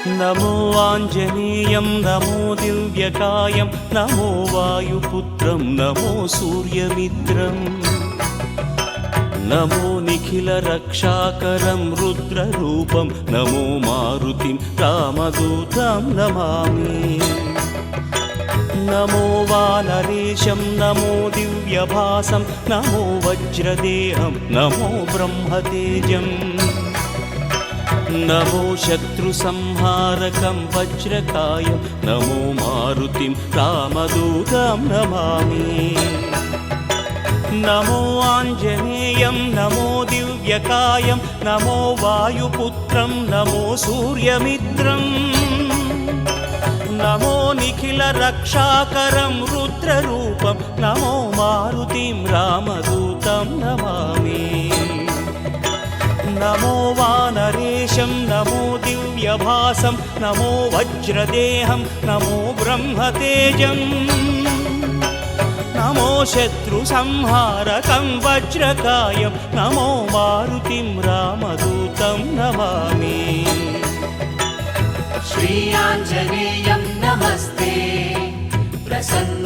नमो आञ्जनेयं नमो दिव्यकायं नमो वायुपुत्रं नमो सूर्यमित्रम् नमो निखिलरक्षाकरं रुद्ररूपं नमो मारुतिं रामदूतं नमामि नमो वानरेशं नमो दिव्यभासं नमो वज्रदेहं नमो ब्रह्मतेजम् नमो शत्रुसंहारकं वज्रकायं नमो मारुतिं रामदूतं नमामि नमो आञ्जनेयं नमो दिव्यकायं नमो वायुपुत्रं नमो सूर्यमित्रम् नमो निखिलरक्षाकरं रुद्ररूपं नमो मारुतिं रामदूतं नमामि नमो वानरेशं नमो दिव्यभासं नमो वज्रदेहं नमो ब्रह्मतेजम् नमो शत्रुसंहारकं वज्रकायं नमो मारुतिं रामदूतं नमामि श्री आञ्जनेयं नमस्ते प्रसन्न